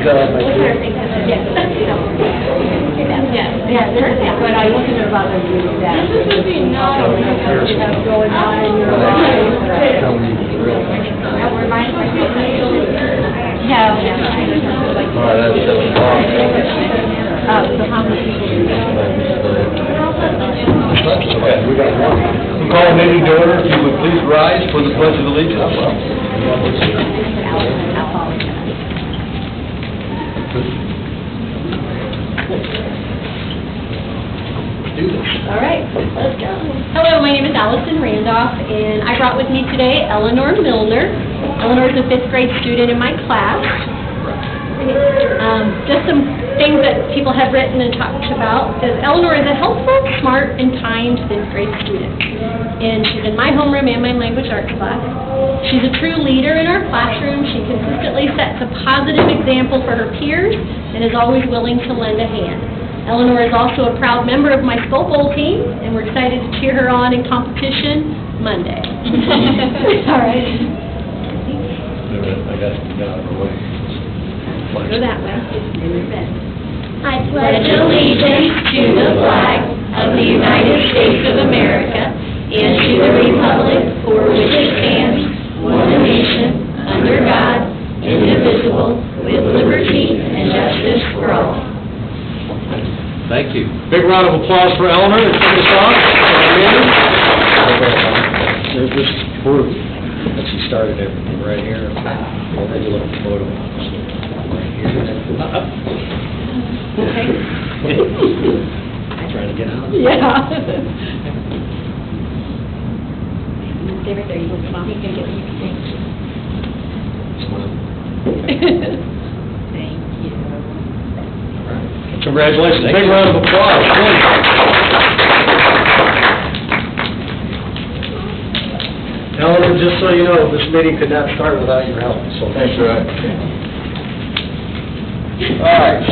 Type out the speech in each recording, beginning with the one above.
job, my dear. Yeah, but I wasn't about to do that. It would be nice. You have going on in your life. That reminds me. Yeah. All right, that's 7 o'clock. So how many people? Okay, we got one. Call the meeting to order. If you would please rise for the Pledge of Allegiance. All right, let's go. Hello, my name is Allison Randolph, and I brought with me today Eleanor Milner. Eleanor is a 5th grade student in my class. Just some things that people have written and talked about is Eleanor is a helpful, smart, and kind 5th grade student. And she's in my homeroom and my language arts class. She's a true leader in our classroom. She consistently sets a positive example for her peers and is always willing to lend a hand. Eleanor is also a proud member of my Skull Bowl team, and we're excited to cheer her on in competition Monday. All right. I got it out of the way. Go that way. I pledge allegiance to the flag of the United States of America and to the republic for which it stands, one nation, under God, indivisible, with liberty and justice for all. Thank you. Big round of applause for Eleanor to kick us off. There's this proof that she started everything right here. Well, then you look at the photo. Right here. Okay. Trying to get out. Yeah. Stay right there. You can come. You can get. You can Smile. Thank you. Congratulations. Big round of applause. Eleanor, just so you know, this meeting could not start without your help, so thanks for that. All right.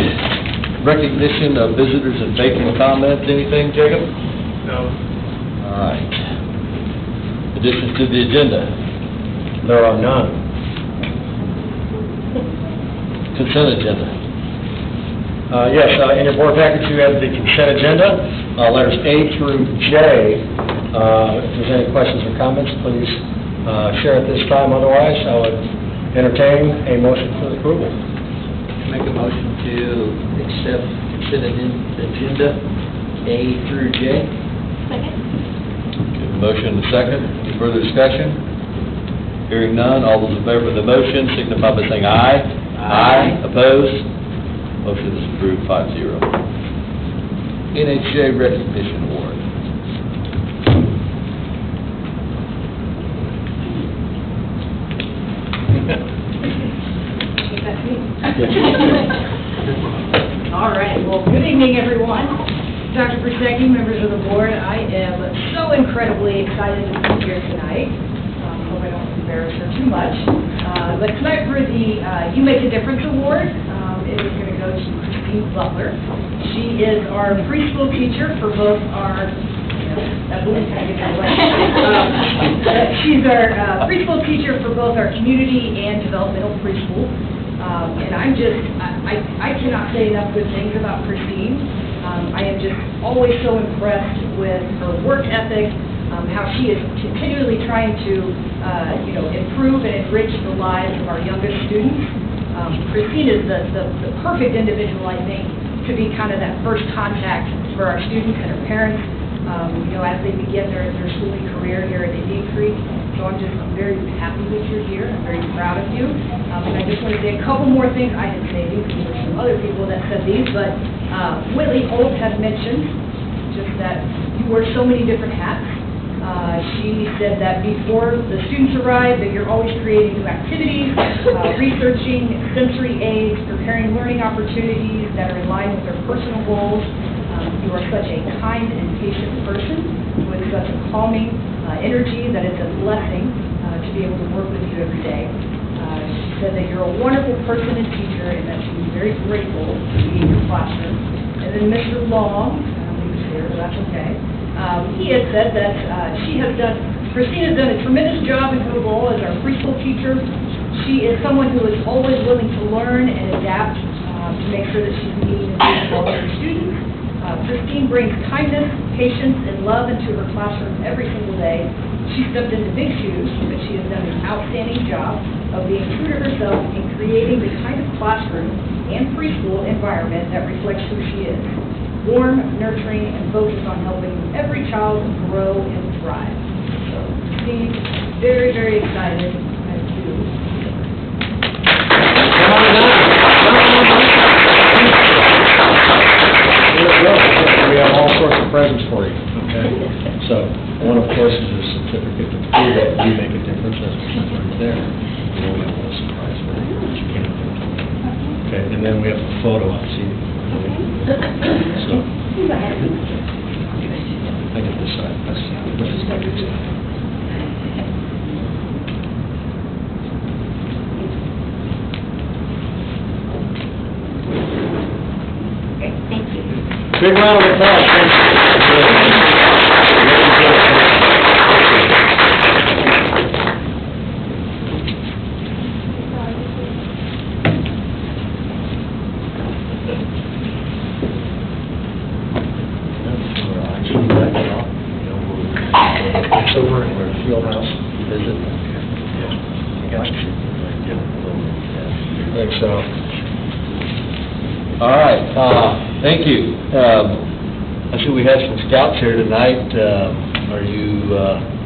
Recognition of visitors and vacant comments. Anything, Jacob? No. All right. Additions to the agenda? There are none. Consent agenda? Yes, in your board package, you have the consent agenda, letters A through J. If there's any questions or comments, please share at this time. Otherwise, I would entertain a motion for approval. Make a motion to accept consent agenda A through J. Second. Okay, motion and a second. Any further discussion? Hearing none, all those in favor of the motion signify by saying aye. Aye. Opposed? Motion is approved 5-0. NHJ Recognition Award. All right, well, good evening, everyone. Dr. Persecki, members of the board, I am so incredibly excited to be here tonight. Hope I don't embarrass her too much. But tonight for the You Make a Difference Award, it is going to go to Christine Butler. She is our preschool teacher for both our, she's our preschool teacher for both our community and developmental preschool. And I cannot say enough good things about Christine. I am just always so impressed with her work ethic, how she is continually trying to, improve and enrich the lives of our youngest students. Christine is the perfect individual, I think, to be kind of that first contact for our students and our parents, as they begin their schooling career here at Indian Creek. So I'm very happy that you're here. I'm very proud of you. And I just want to say a couple more things. I didn't say these, because there's some other people that said these, but Whitley Holt has mentioned just that you wear so many different hats. She said that before the students arrive, that you're always creating new activities, researching sensory aids, preparing learning opportunities that are in line with their personal goals. You are such a kind and patient person with such a calming energy that it's a blessing to be able to work with you every day. She said that you're a wonderful person and teacher, and that she was very grateful to be in your classroom. And then Mr. Long, he was here, but that's okay. He had said that Christine has done a tremendous job in Google as our preschool teacher. She is someone who is always willing to learn and adapt to make sure that she's meeting the needs of all of her students. Christine brings kindness, patience, and love into her classroom every single day. She stepped into big shoes, but she has done an outstanding job of being true to herself and creating the kind of classroom and preschool environment that reflects who she is. Warm, nurturing, and focused on helping every child grow and thrive. So, Christine, very, very excited to We have all sorts of presents for you, okay? So, one, of course, is a certificate to prove that we make a difference, that's right there. And then we have a little surprise for you, that you can't do. Okay, and then we have a photo, I see. So, I get this side, this is my good side. Thank you. Big round of applause. It's over in the field house. Is it? Yeah. Gotcha. Thanks, all right, thank you. I see we have some scouts here tonight. Are you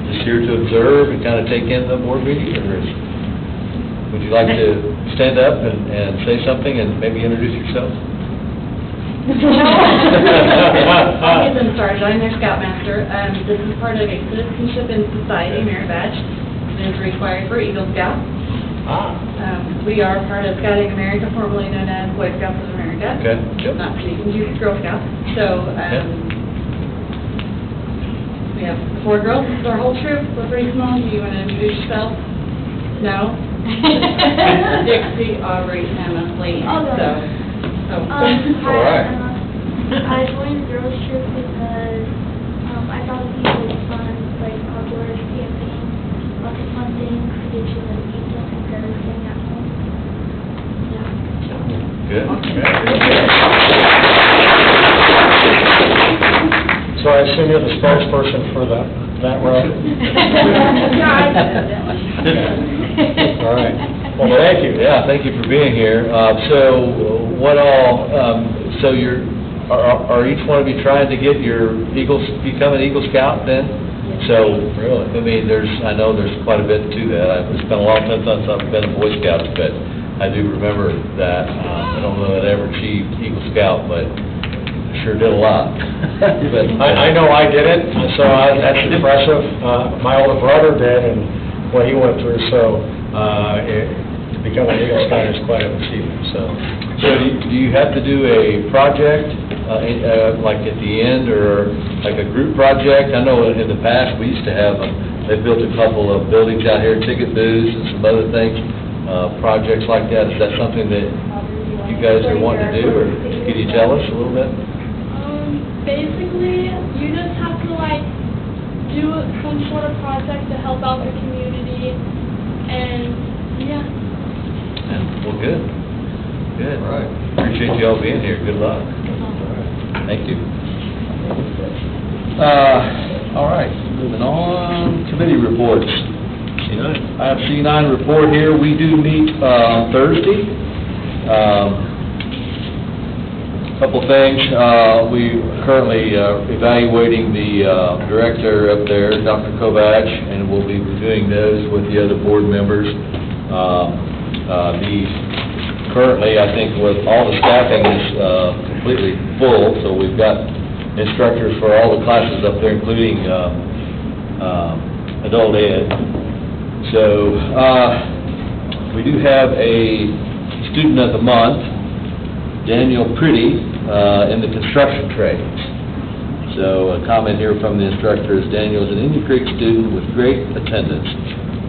just here to observe and kind of take in the board meeting, or would you like to stand up and say something and maybe introduce yourself? I'll get them started. I'm their scoutmaster. This is part of a citizenship and society merit badge that is required for Eagle Scout. We are part of Scouting America, formerly known as Boy Scouts of America. Okay. Yep. Not to be confused with Girl Scouts. So, we have 4 girls. This is our whole troop. We're pretty small. Do you want to introduce yourself? No? Dixie, Aubrey, Emma, Lee. I'll go. So, Hi, All right. I joined the girls trip because I thought it'd be really fun, like outdoors camping, lots of fun things, ditches and pizza instead of staying at home. Yeah. Good. So I assume you're the spokesperson for that row? All right. Well, thank you. Yeah, thank you for being here. So what all, so are each one of you trying to get your become an Eagle Scout then? So, really? I mean, I know there's quite a bit to that. It's been a long time since I've been a Boy Scout, but I do remember that. I don't know that I ever achieved Eagle Scout, but I sure did a lot. But I know I didn't, so that's impressive. My older brother did, and what he went through, so to become an Eagle Scout is quite an achievement. So do you have to do a project, like at the end, or like a group project? I know in the past, we used to have, they built a couple of buildings out here, ticket booths and some other things, projects like that. Is that something that you guys are wanting to do, or could you tell us a little bit? Basically, you just have to do some sort of project to help out the community, and yeah. Well, good. Good. All right. Appreciate you all being here. Good luck. Thank you. All right, moving on, committee reports. C9. I have C9 report here. We do meet on Thursday. Couple things. We currently evaluating the director up there, Dr. Kovach, and we'll be reviewing those with the other board members. Currently, I think with all the staffing is completely full, so we've got instructors for all the classes up there, including adult ed. So we do have a student of the month, Daniel Pretty, in the construction trades. So a comment here from the instructor is Daniel is an Indian Creek student with great attendance.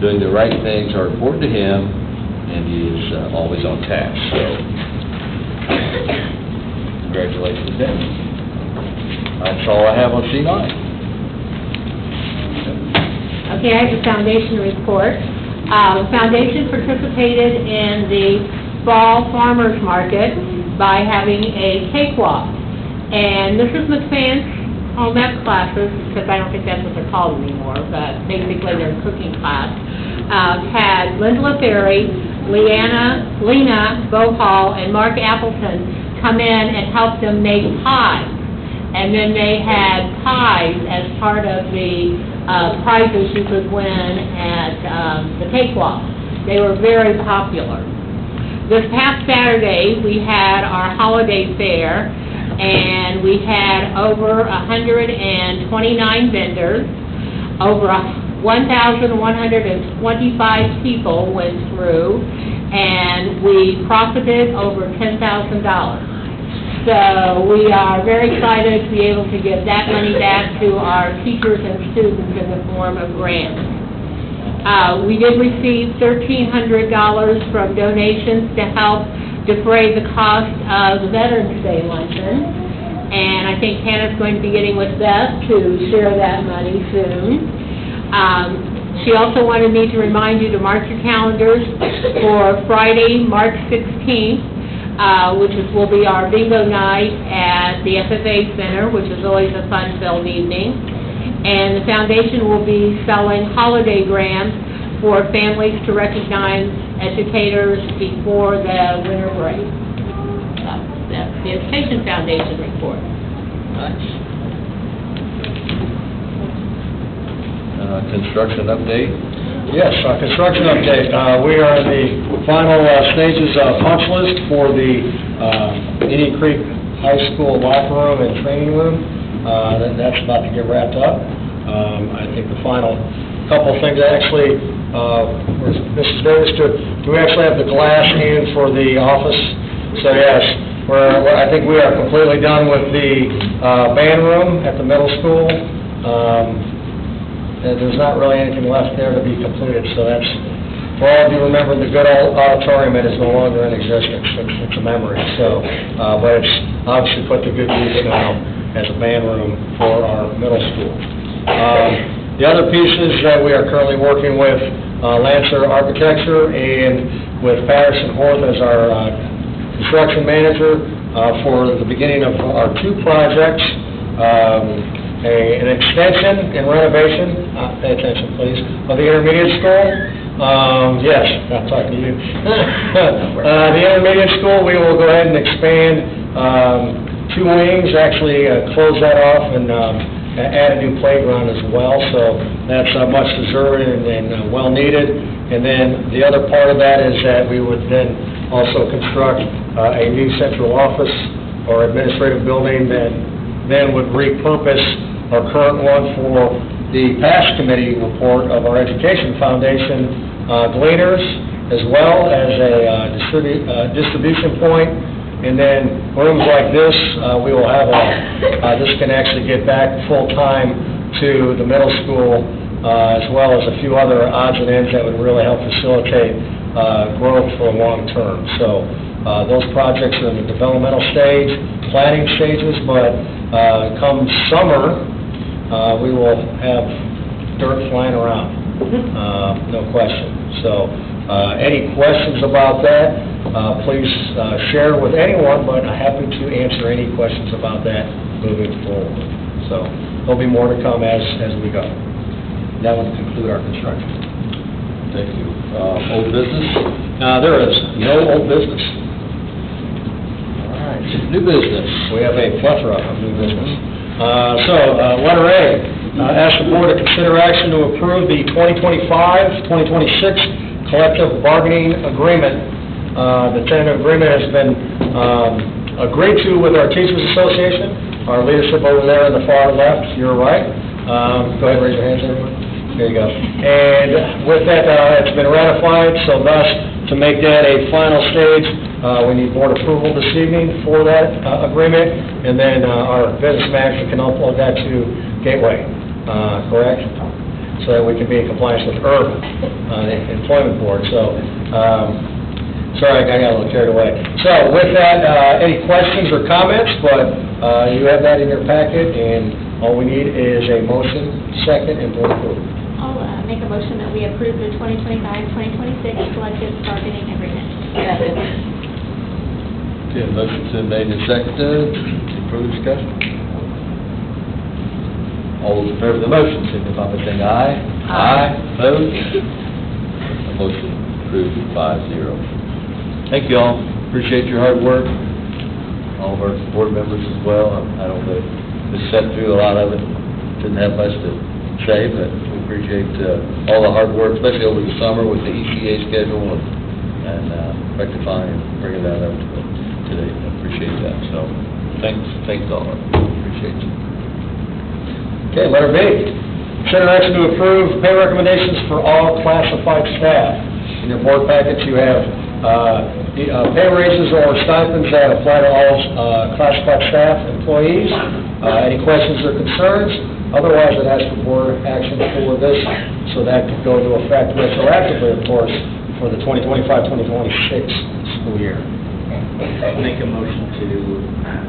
Doing the right things are important to him, and he is always on task. So congratulations, Daniel. That's all I have on C9. Okay, I have a foundation report. The foundation participated in the Fall Farmers Market by having a cakewalk. And Mrs. McFann's home ec classes, because I don't think that's what they're called anymore, but basically they're cooking class, had Linda LaFerry, Lena Bohall, and Mark Appleton come in and help them make pies. And then they had pies as part of the prizes you could win at the cakewalk. They were very popular. This past Saturday, we had our holiday fair, and we had over 129 vendors. Over 1,125 people went through, and we profited over $10,000. So we are very excited to be able to give that money back to our teachers and students in the form of grants. We did receive $1,300 from donations to help defray the cost of the Veterans Day luncheon. And I think Hannah's going to be getting with Beth to share that money soon. She also wanted me to remind you to mark your calendars for Friday, March 16th, which will be our bingo night at the FFA Center, which is always a fun-filled evening. And the foundation will be selling holiday grants for families to recognize educators before the winter break. So that's the Education Foundation report. Construction update? Yes, construction update. We are in the final stages of punch list for the Indian Creek High School locker room and training room. That's about to get wrapped up. I think the final couple of things, actually, Mrs. Davis, do we actually have the glass in for the office? So yes, I think we are completely done with the band room at the middle school. There's not really anything left there to be completed, so that's, for all of you remember, the good old auditorium that is no longer in existence. It's a memory, so, but it's obviously put to good use now as a band room for our middle school. The other pieces that we are currently working with Lancer Architecture and with Patterson Horth as our construction manager for the beginning of our two projects. An extension and renovation, pay attention please, of the intermediate school. Yes, I'm talking to you. The intermediate school, we will go ahead and expand 2 wings, actually close that off and add a new playground as well. So that's much deserved and well needed. And then the other part of that is that we would then also construct a new central office or administrative building that then would repurpose our current one for the past committee report of our Education Foundation gleaners, as well as a distribution point. And then rooms like this, we will have this can actually get back full-time to the middle school, as well as a few other odds and ends that would really help facilitate growth for the long term. So those projects are in the developmental stage, planning stages, but come summer, we will have dirt flying around, no question. So any questions about that, please share with anyone, but I'm happy to answer any questions about that moving forward. So there'll be more to come as we go. That will conclude our construction. Thank you. Old business? There is no old business. All right. New business. We have a plethora of new business. Letter A, ask the board to consider action to approve the 2025-2026 collective bargaining agreement. The tentative agreement has been agreed to with our Teachers Association. Our leadership over there on the far left, you're right. Go ahead, raise your hands, everyone. There you go. And with that, it's been ratified, so thus, to make that a final stage, we need board approval this evening for that agreement, and then our business manager can upload that to Gateway, correct? So that we can be in compliance with IRB, the Employment Board. So, sorry, I got a little carried away. So with that, any questions or comments? But you have that in your packet, and all we need is a motion, second, and board approval. I'll make a motion that we approve the 2025-2026 collective bargaining agreement. Okay, motion's been made and seconded. Any further discussion? All those in favor of the motion, signify by saying aye. Aye. Opposed? The motion approved 5-0. Thank you all. Appreciate your hard work. All of our board members as well. I don't know, just sat through a lot of it. Didn't have much to say, but we appreciate all the hard work, especially over the summer with the ECA schedule and rectifying and bringing that up today. I appreciate that. So thanks all. Appreciate you. Okay, letter B, consider action to approve pay recommendations for all classified staff. In your board packets, you have pay raises or stipends that apply to all classified staff employees. Any questions or concerns? Otherwise, it asks for board action for this, so that could go into effect retroactively, of course, for the 2025-2026 school year. Make a motion to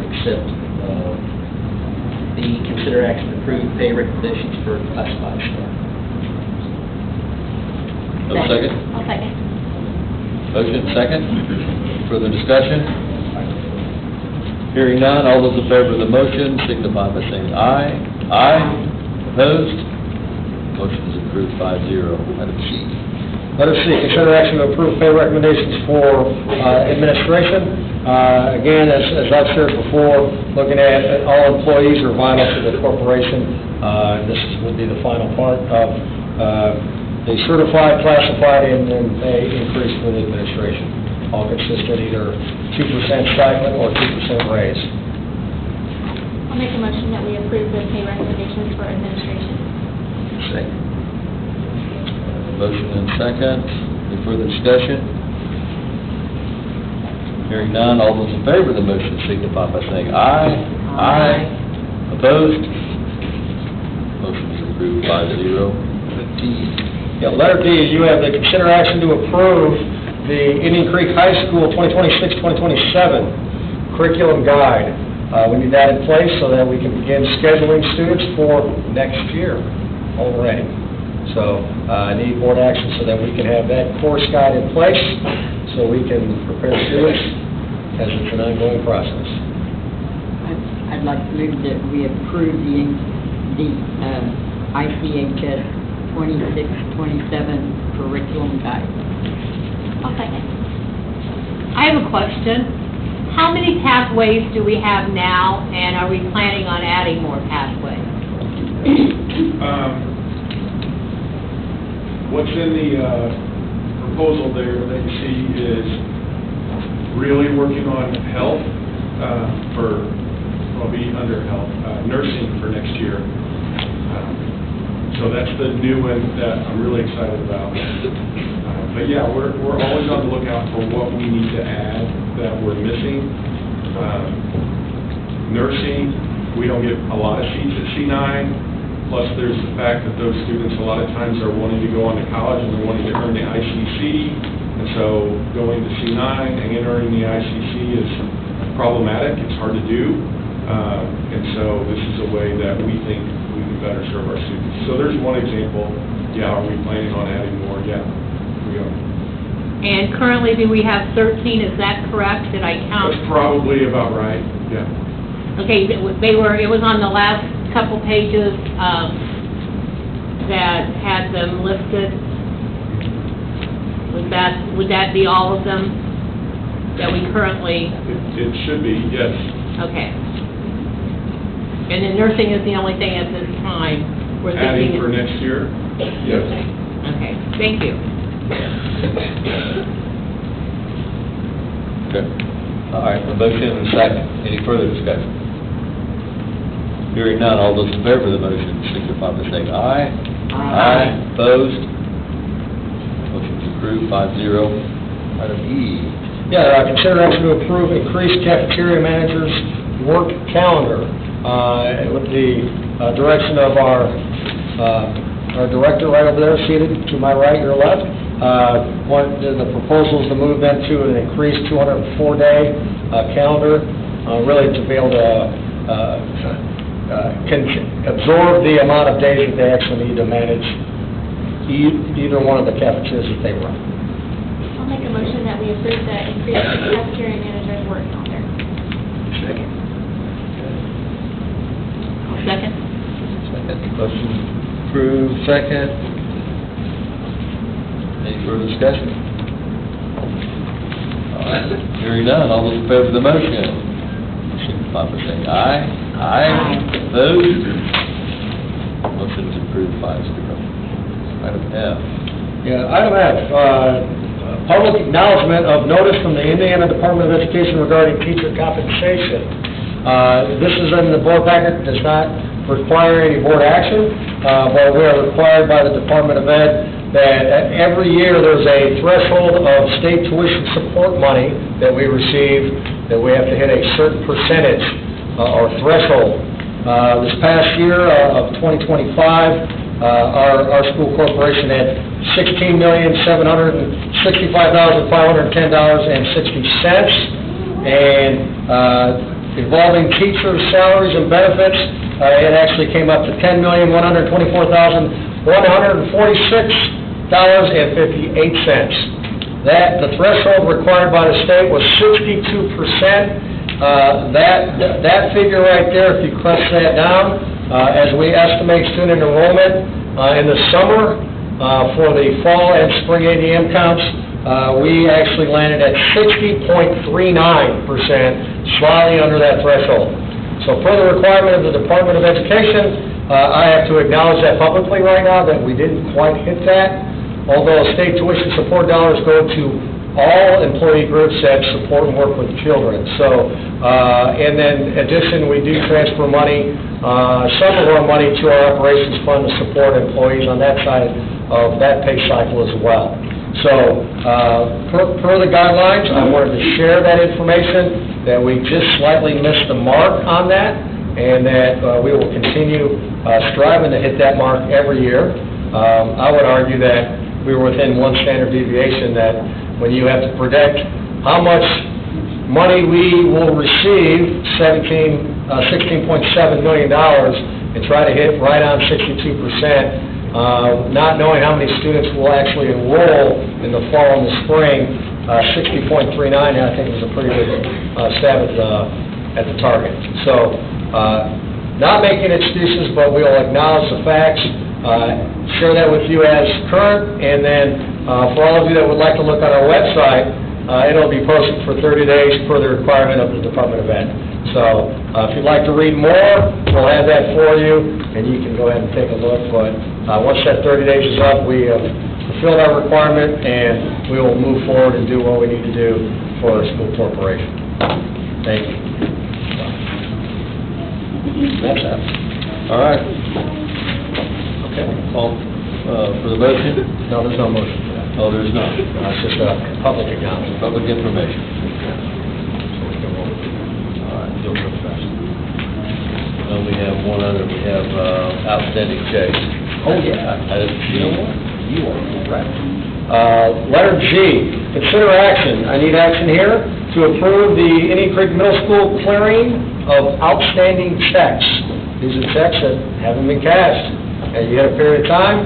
accept the consider action to approve pay recommendations for classified staff. A second? I'll second. Motion second. Further discussion? Hearing none, all those in favor of the motion signify by saying aye. Aye. Opposed? Motion is approved 5-0. Item C. Letter C, consider action to approve pay recommendations for administration. Again, as I've shared before, looking at all employees are vital to the corporation. This would be the final part of the certified, classified, and pay increase for the administration. All consistent either 2% stipend or 2% raise. I'll make a motion that we approve the pay recommendations for administration. Second. Motion and second. Any further discussion? Hearing none, all those in favor of the motion signify by saying aye. Aye. Opposed? Motion is approved 5-0. D. Yeah, letter D, you have the consider action to approve the Indian Creek High School 2026-2027 curriculum guide. We need that in place so that we can begin scheduling students for next year already. So I need board action so that we can have that course guide in place so we can prepare students as it's an ongoing process. I'd like to move that we approve the ICHS 26-27 curriculum guide. I'll second. I have a question. How many pathways do we have now, and are we planning on adding more pathways? What's in the proposal there that you see is really working on health will be under health, nursing for next year. So that's the new one that I'm really excited about. But yeah, we're always on the lookout for what we need to add that we're missing. Nursing, we don't get a lot of seats at C9. Plus, there's the fact that those students a lot of times are wanting to go on to college and they're wanting to earn the ICC. And so going to C9 and entering the ICC is problematic. It's hard to do. And so this is a way that we think we can better serve our students. So there's one example. Yeah, are we planning on adding more? Yeah, we are. And currently, do we have 13? Is that correct? Did I count? That's probably about right, yeah. Okay, it was on the last couple pages that had them listed. Would that be all of them that we currently? It should be, yes. Okay. And then nursing is the only thing at this time we're Adding thinking. for next year? Yes. Okay, thank you. Okay. All right, a motion and a second. Any further discussion? Hearing none, all those in favor of the motion signify by saying aye. Aye. Opposed? Motion is approved 5-0. Item E. Yeah, consider action to approve increased cafeteria manager's work calendar with the direction of our director right over there, seated to my right, your left. The proposal is to move them to an increased 204-day calendar, really to be able to can absorb the amount of days that they actually need to manage either one of the cafeterias that they run. I'll make a motion that we approve the increase in the cafeteria manager's work calendar. Second. Second? Motion approved, second. Any further discussion? All right, hearing none, all those in favor of the motion, signify by saying aye. Aye. Opposed? Motion is approved 5-0. Item F. Yeah, item F, public acknowledgement of notice from the Indiana Department of Education regarding teacher compensation. This is in the board packet, does not require any board action, but we are required by the Department of Ed that every year there's a threshold of state tuition support money that we receive, that we have to hit a certain percentage or threshold. This past year of 2025, our school corporation had $16,765,510.60, and involving teachers' salaries and benefits, it actually came up to $10,124,146.58. The threshold required by the state was 62%. That figure right there, if you crush that down, as we estimate student enrollment in the summer for the fall and spring ADM counts, we actually landed at 60.39%, slightly under that threshold. So per the requirement of the Department of Education, I have to acknowledge that publicly right now that we didn't quite hit that, although state tuition support dollars go to all employee groups that support and work with children. So, and then in addition, we do transfer money, some of our money to our operations fund to support employees on that side of that pay cycle as well. So, per the guidelines, I wanted to share that information, that we just slightly missed the mark on that, and that we will continue striving to hit that mark every year. I would argue that we were within one standard deviation, that when you have to predict how much money we will receive, $16.7 million, and try to hit right on 62%, not knowing how many students will actually enroll in the fall and the spring, 60.39, I think, is a pretty good stab at the target. So, not making excuses, but we'll acknowledge the facts, share that with you as current, and then for all of you that would like to look on our website, it'll be posted for 30 days per the requirement of the Department of Ed. So if you'd like to read more, we'll have that for you, and you can go ahead and take a look. But once that 30 days is up, we have fulfilled our requirement, and we will move forward and do what we need to do for our school corporation. Thank you. That's that. All right. Okay. All for the motion? No, there's no motion for that. Oh, there's not. It's just a public acknowledgement. Public information. All right. Do it real fast. We have one other, we have outstanding checks. Oh, yeah. You know what? You are correct. Letter G, consider action. I need action here to approve the Indian Creek Middle School clearing of outstanding checks. These are checks that haven't been cashed. And you had a period of time,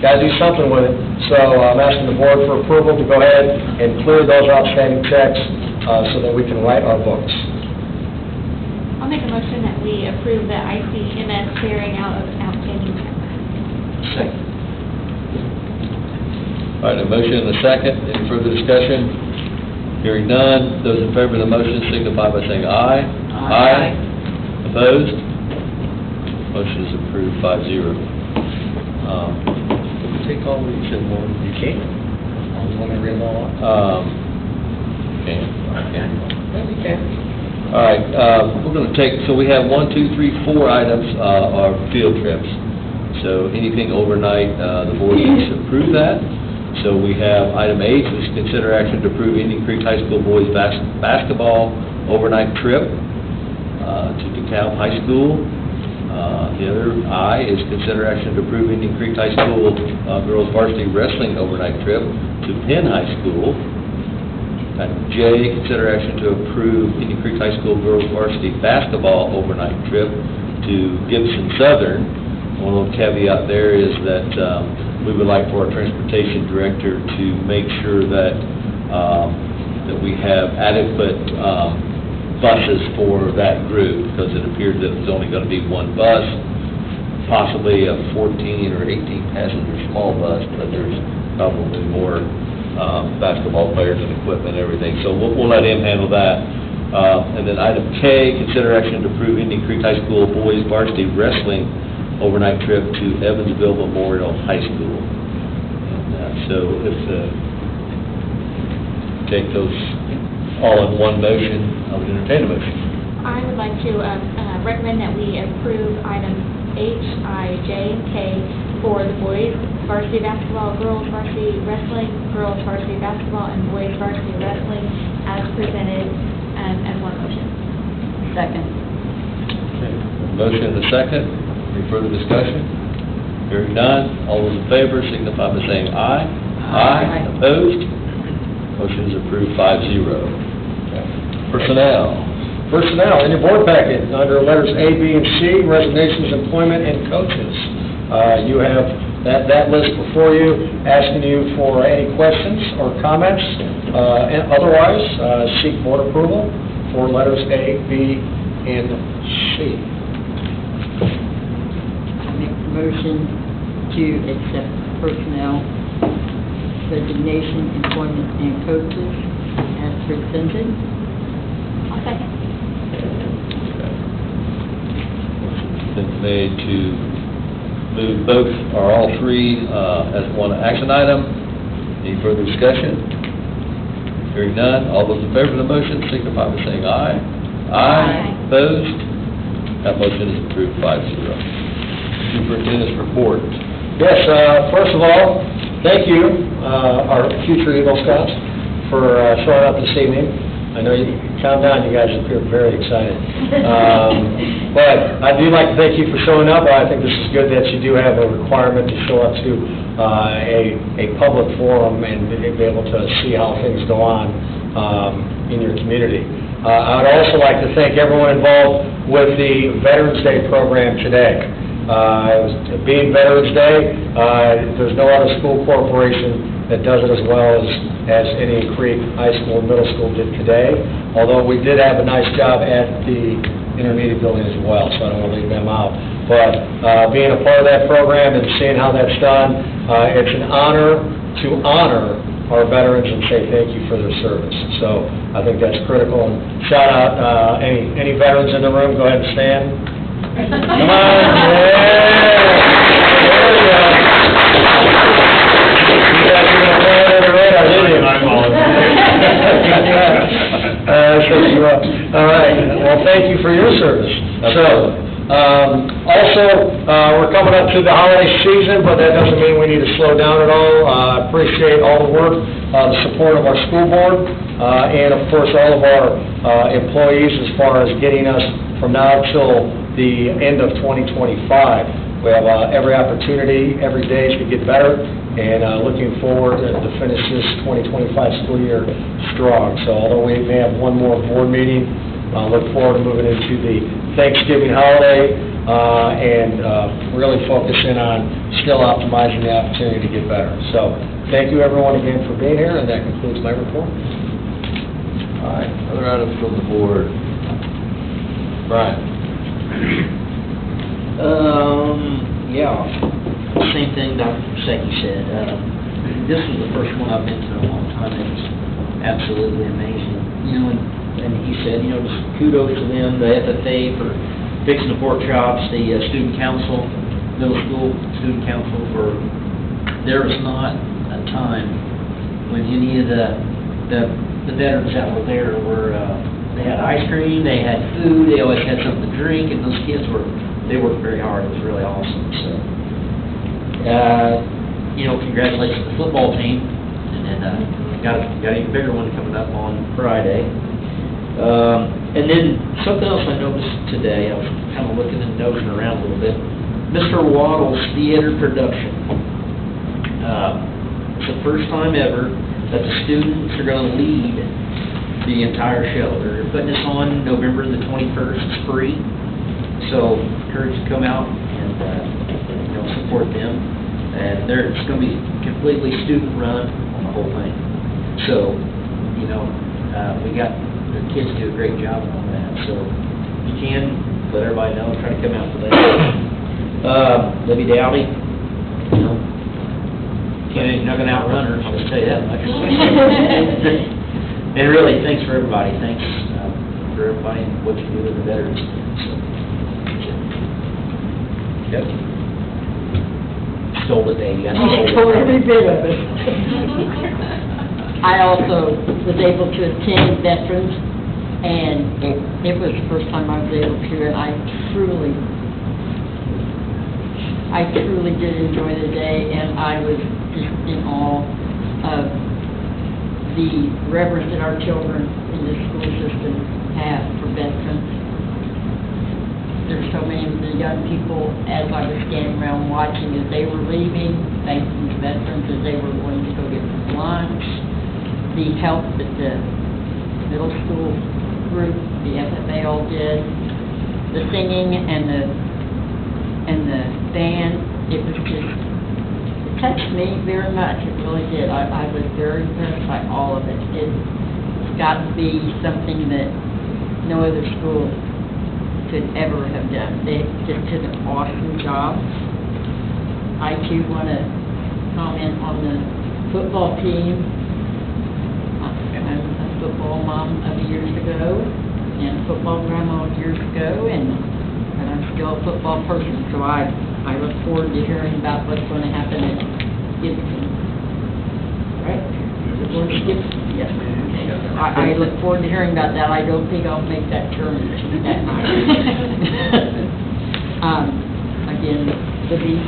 got to do something with it. So I'm asking the board for approval to go ahead and clear those outstanding checks so that we can write our books. I'll make a motion that we approve the ICMS clearing out of outstanding checks. Second. All right, a motion and a second. Any further discussion? Hearing none. Those in favor of the motion signify by saying aye. Aye. Opposed? Motion is approved 5-0. Can we take all these in one? You can. You want me to read them all off? Can. Yeah, we can. All right, we're going to take, so we have 1, 2, 3, 4 items are field trips. So anything overnight, the board needs to approve that. So we have item H, which is consider action to approve Indian Creek High School boys basketball overnight trip to DeKalb High School. The other I is consider action to approve Indian Creek High School girls varsity wrestling overnight trip to Penn High School. J, consider action to approve Indian Creek High School girls varsity basketball overnight trip to Gibson Southern. One little caveat there is that we would like for our transportation director to make sure that, that we have adequate buses for that group, because it appeared that it was only going to be one bus, possibly a 14 or 18 passenger small bus, but there's probably more basketball players and equipment and everything. So we'll let him handle that. And then item K, consider action to approve Indian Creek High School boys varsity wrestling overnight trip to Evansville Memorial High School. And so if take those all in one motion, I would entertain a motion. I would like to recommend that we approve items H, I, J, and K for the boys varsity basketball, girls varsity wrestling, girls varsity basketball, and boys varsity wrestling as presented as one motion. Second. Okay. Motion and a second. Any further discussion? Hearing none, all those in favor signify by saying aye. Aye. Opposed? Motion is approved 5-0. Personnel. Personnel, in your board packet, under letters A, B, and C, resignations, employment, and coaches. You have that list before you, asking you for any questions or comments. And otherwise, seek board approval for letters A, B, and C. I make a motion to accept personnel, resignation, employment, and coaches as presented. I'll second. Been made to move both or all three as one action item. Any further discussion? Hearing none, all those in favor of the motion signify by saying aye. Aye. Opposed? That motion is approved 5-0. Superintendent's report. Yes, first of all, thank you, our future Eagle Scouts, for showing up this evening. I know you, calm down, you guys appear very excited. But I do like to thank you for showing up. I think this is good that you do have a requirement to show up to a public forum and be able to see how things go on in your community. I would also like to thank everyone involved with the Veterans Day program today. Being Veterans Day, there's no other school corporation that does it as well as Indian Creek High School and Middle School did today, although we did have a nice job at the intermediate building as well, so I don't want to leave them out. But being a part of that program and seeing how that's done, it's an honor to honor our veterans and say thank you for their service. So I think that's critical. And shout out any veterans in the room, go ahead and stand. Come on, yeah! There we go. You guys are going to play under the radar, didn't you? Set you up. All right. Well, thank you for your service. So, we're coming up to the holiday season, but that doesn't mean we need to slow down at all. I appreciate all the work, the support of our school board, and of course all of our employees as far as getting us from now till the end of 2025. We have every opportunity, every day to get better, and looking forward to finish this 2025 school year strong. So although we may have one more board meeting, look forward to moving into the Thanksgiving holiday and really focusing on still optimizing the opportunity to get better. So thank you everyone again for being here, and that concludes my report. All right, other items from the board. Brian. Yeah, same thing Dr. Secchi said. This was the first one I've been to in a long time. It was absolutely amazing. You know, and he said, you know, just kudos to them, the FFA for fixing the pork chops, the student council, middle school student council for, there was not a time when any of the veterans that were there were, they had ice cream, they had food, they always had something to drink, and those kids they worked very hard. It was really awesome. So, you know, congratulations to the football team, and then got an even bigger one coming up on Friday. And then something else I noticed today, I was kind of looking and nosing around a little bit. Mr. Waddle's theater production. It's the first time ever that the students are going to lead the entire show. They're putting this on November the 21st. It's free. So encourage you to come out and support them. And it's going to be completely student-run on the whole thing. So, you know, the kids do a great job on that. So if you can, let everybody know, try to come out for that. Libby Dowdy, you know, you're not going to outrun her, I'll just tell you that much. And really, thanks for everybody. Thanks for everybody and what you do with the veterans. So, Yep. stole it, Dave. Stole every bit of it. I also was able to attend Veterans, and it was the first time I was able to, and I truly did enjoy the day, and I was just in awe of the reverence that our children in the school system have for veterans. There's so many of the young people, as I was standing around watching as they were leaving, thanking the veterans as they were going to go get some lunch, the help that the middle school group, the FFA all did, the singing and the band, it was just, it touched me very much, it really did. I was very impressed by all of it. It's got to be something that no other school could ever have done. They just did an awesome job. I too want to comment on the football team. I'm a football mom of years ago, and a football grandma of years ago, and I'm still a football person, so I look forward to hearing about what's going to happen at Gibson. Right? Gibson? Yes. Okay. I look forward to hearing about that. I don't think I'll make that turn that night. Again, Libby,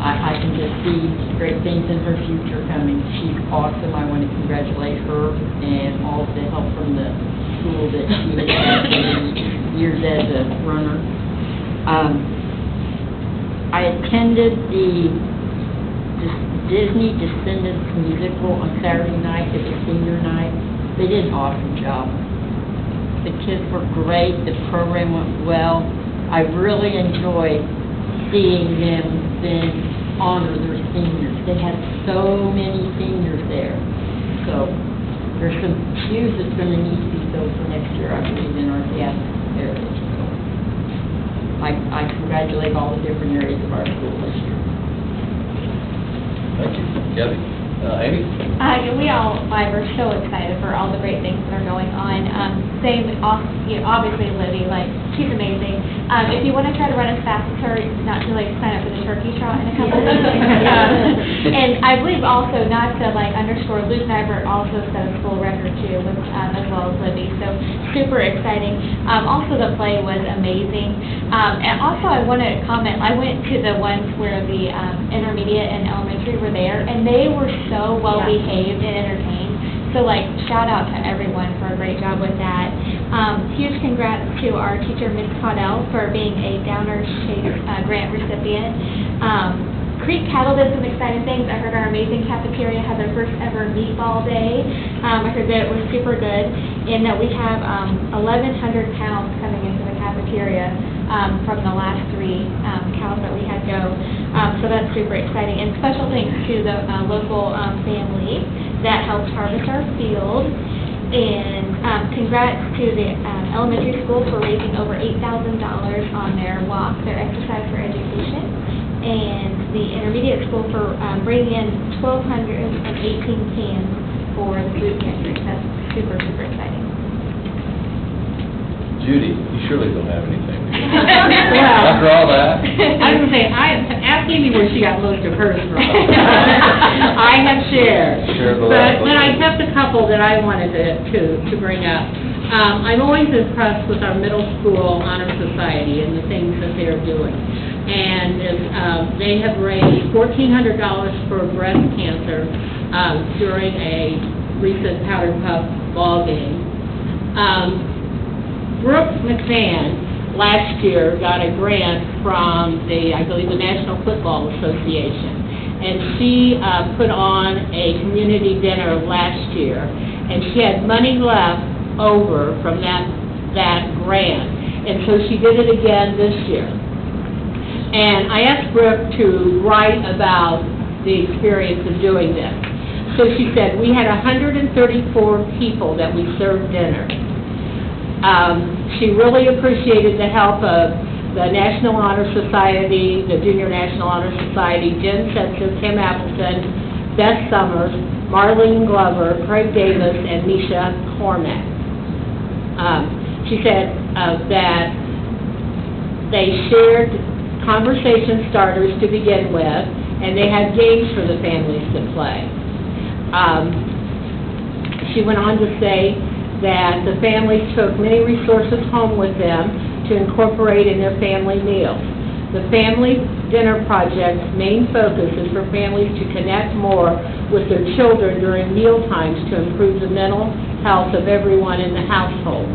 I can just see great things in her future coming. She's awesome. I want to congratulate her and all the help from the school that she has had for years as a runner. I attended the Disney Descendants musical on Saturday night. It was senior night. They did an awesome job. The kids were great. The program went well. I really enjoyed seeing them then honor their seniors. They had so many seniors there. So there's some shoes that's going to need to be filled for next year, I believe, in our gas area. So I congratulate all the different areas of our school this year. Thank you. Gabby? Amy? We all five are so excited for all the great things that are going on. Obviously Libby, she's amazing. If you want to try to run as fast as her, not to sign up for the turkey trot in a couple of weeks. And I believe also, not to underscore, Luke Nybert also set a school record too, as well as Libby. So super exciting. Also the play was amazing. And also I want to comment, I went to the ones where the intermediate and elementary were there, and they were so well behaved and entertained. So shout out to everyone for a great job with that. Huge congrats to our teacher, Ms. Caudell, for being a Downers Chase grant recipient. Creek Cattle did some exciting things. I heard our amazing cafeteria had their first ever meatball day. I heard that it was super good, and that we have 1,100 pounds coming into the cafeteria from the last 3 cows that we had go. So that's super exciting. And special thanks to the local family that helped harvest our field. And congrats to the elementary school for raising over $8,000 on their walk, their exercise for education. And the intermediate school for bringing in 1,218 cans for the food pantry. That's super, super exciting. Judy, you surely don't have anything. Well, After all that? I was going to say, ask Amy where she got most of hers from. I have shared. But I have a couple that I wanted to bring up. I'm always impressed with our middle school honor society and the things that they're doing. And they have raised $1,400 for breast cancer during a recent Powder Puff ball game. Brooke McMahon last year got a grant from I believe the National Football Association, and she put on a community dinner last year, and she had money left over from that grant, and so she did it again this year. And I asked Brooke to write about the experience of doing this. So she said, we had 134 people that we served dinner. She really appreciated the help of the National Honor Society, the Junior National Honor Society, Jen Setzer, Kim Appleton, Beth Summers, Marlene Glover, Craig Davis, and Misha Cormack. She said that they shared conversation starters to begin with, and they had games for the families to play. She went on to say that the families took many resources home with them to incorporate in their family meals. The Family Dinner Project's main focus is for families to connect more with their children during meal times to improve the mental health of everyone in the household.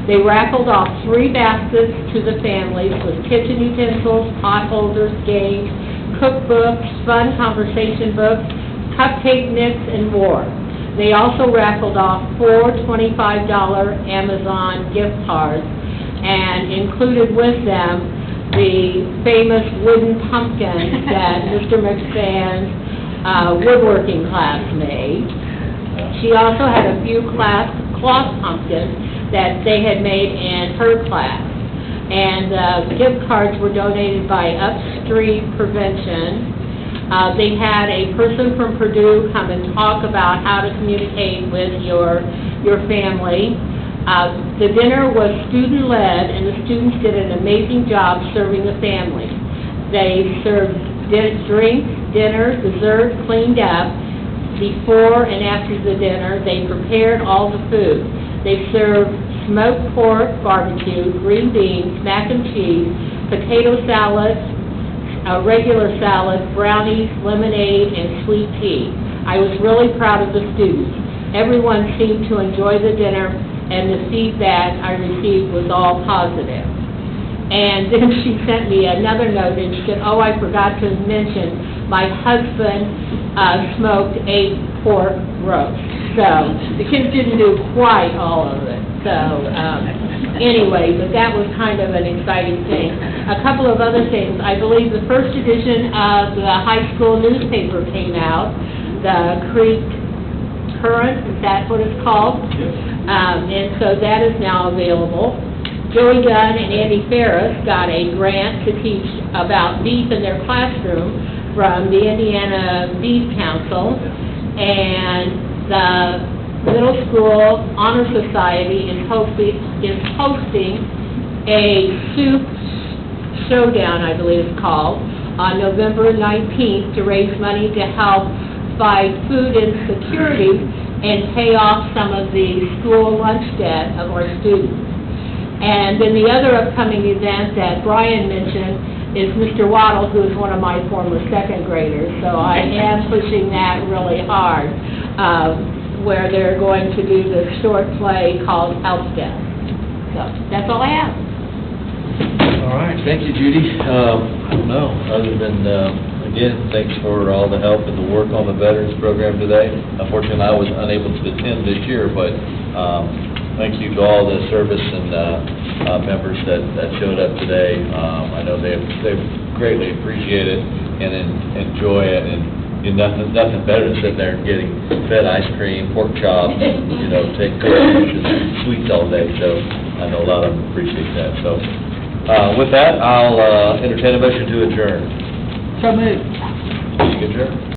They raffled off 3 baskets to the families with kitchen utensils, pot holders, games, cookbooks, fun conversation books, cupcake mix, and more. They also raffled off 4 $25 Amazon gift cards and included with them the famous wooden pumpkin that Mr. McFadden's woodworking class made. She also had a few cloth pumpkins that they had made in her class. And gift cards were donated by Upstream Prevention. They had a person from Purdue come and talk about how to communicate with your family. The dinner was student-led, and the students did an amazing job serving the families. They served drinks, dinner, dessert, cleaned up. Before and after the dinner, they prepared all the food. They served smoked pork, barbecue, green beans, mac and cheese, potato salad, regular salad, brownies, lemonade, and sweet tea. I was really proud of the students. Everyone seemed to enjoy the dinner, and the feedback I received was all positive. And then she sent me another note, and she said, oh, I forgot to mention, my husband smoked 8 pork roasts. So the kids didn't do quite all of it. So anyway, but that was kind of an exciting thing. A couple of other things. I believe the first edition of the high school newspaper came out, the Creek Current, is that what it's called? And so that is now available. Joey Dunn and Andy Ferris got a grant to teach about beef in their classroom from the Indiana Beef Council, and the Middle School Honor Society is hosting a soup showdown, I believe it's called, on November 19th to raise money to help fight food insecurity and pay off some of the school lunch debt of our students. And then the other upcoming event that Brian mentioned is Mr. Waddle, who is one of my former second graders, so I am pushing that really hard, where they're going to do this short play called Help Desk. So that's all I have. All right, thank you, Judy. I don't know, other than, again, thanks for all the help and the work on the Veterans Program today. Unfortunately, I was unable to attend this year, but thank you to all the service and members that showed up today. I know they greatly appreciate it and enjoy it, and nothing better than sitting there and getting fed ice cream, pork chops, take cookies and sweets all day. So I know a lot of them appreciate that. So with that, I'll entertain a motion to adjourn. So moved. Adjourn.